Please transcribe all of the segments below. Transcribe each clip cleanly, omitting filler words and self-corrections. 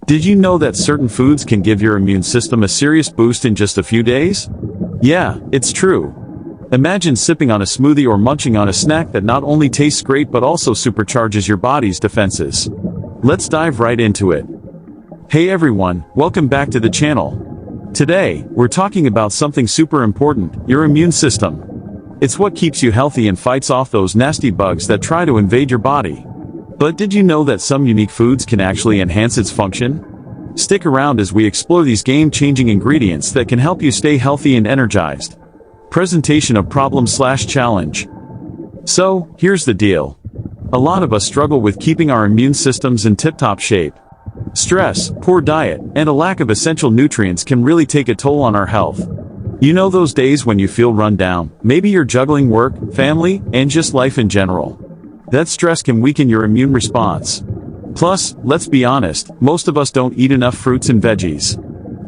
Did you know that certain foods can give your immune system a serious boost in just a few days? Yeah, it's true. Imagine sipping on a smoothie or munching on a snack that not only tastes great but also supercharges your body's defenses. Let's dive right into it. Hey everyone, welcome back to the channel. Today, we're talking about something super important, your immune system. It's what keeps you healthy and fights off those nasty bugs that try to invade your body. But did you know that some unique foods can actually enhance its function? Stick around as we explore these game-changing ingredients that can help you stay healthy and energized. Presentation of problem/challenge. So, here's the deal. A lot of us struggle with keeping our immune systems in tip-top shape. Stress, poor diet, and a lack of essential nutrients can really take a toll on our health. You know those days when you feel run down, maybe you're juggling work, family, and just life in general. That stress can weaken your immune response. Plus, let's be honest, most of us don't eat enough fruits and veggies.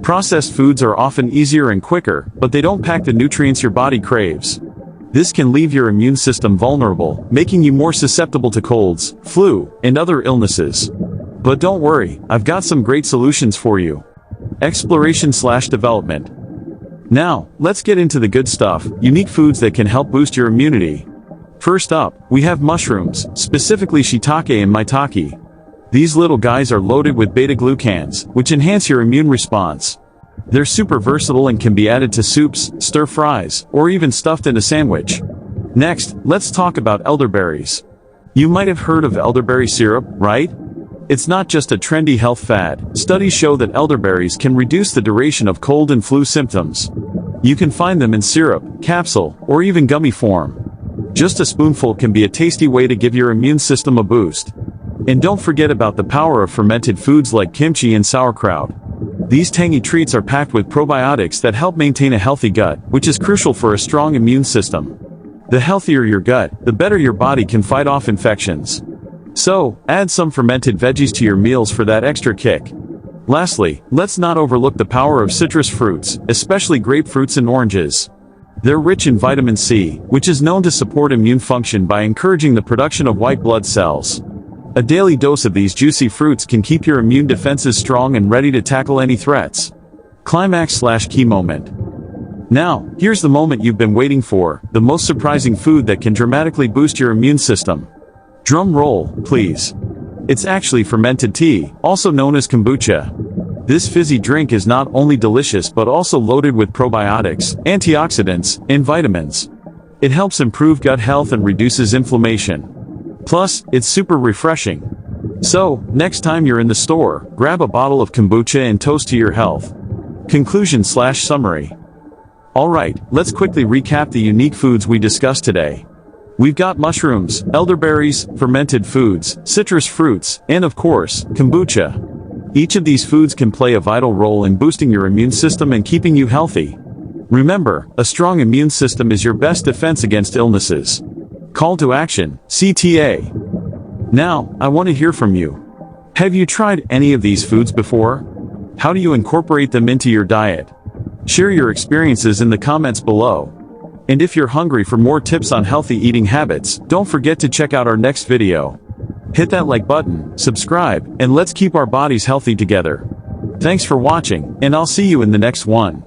Processed foods are often easier and quicker, but they don't pack the nutrients your body craves. This can leave your immune system vulnerable, making you more susceptible to colds, flu, and other illnesses. But don't worry, I've got some great solutions for you. Exploration/development. Now, let's get into the good stuff, unique foods that can help boost your immunity. First up, we have mushrooms, specifically shiitake and maitake. These little guys are loaded with beta-glucans, which enhance your immune response. They're super versatile and can be added to soups, stir-fries, or even stuffed in a sandwich. Next, let's talk about elderberries. You might have heard of elderberry syrup, right? It's not just a trendy health fad. Studies show that elderberries can reduce the duration of cold and flu symptoms. You can find them in syrup, capsule, or even gummy form. Just a spoonful can be a tasty way to give your immune system a boost. And don't forget about the power of fermented foods like kimchi and sauerkraut. These tangy treats are packed with probiotics that help maintain a healthy gut, which is crucial for a strong immune system. The healthier your gut, the better your body can fight off infections. So, add some fermented veggies to your meals for that extra kick. Lastly, let's not overlook the power of citrus fruits, especially grapefruits and oranges. They're rich in vitamin C, which is known to support immune function by encouraging the production of white blood cells. A daily dose of these juicy fruits can keep your immune defenses strong and ready to tackle any threats. Climax/key moment. Now, here's the moment you've been waiting for, the most surprising food that can dramatically boost your immune system. Drum roll, please. It's actually fermented tea, also known as kombucha. This fizzy drink is not only delicious but also loaded with probiotics, antioxidants, and vitamins. It helps improve gut health and reduces inflammation. Plus, it's super refreshing. So, next time you're in the store, grab a bottle of kombucha and toast to your health. Conclusion/summary. Alright, let's quickly recap the unique foods we discussed today. We've got mushrooms, elderberries, fermented foods, citrus fruits, and of course, kombucha. Each of these foods can play a vital role in boosting your immune system and keeping you healthy. Remember, a strong immune system is your best defense against illnesses. Call to action, CTA. Now, I want to hear from you. Have you tried any of these foods before? How do you incorporate them into your diet? Share your experiences in the comments below. And if you're hungry for more tips on healthy eating habits, don't forget to check out our next video. Hit that like button, subscribe, and let's keep our bodies healthy together. Thanks for watching, and I'll see you in the next one.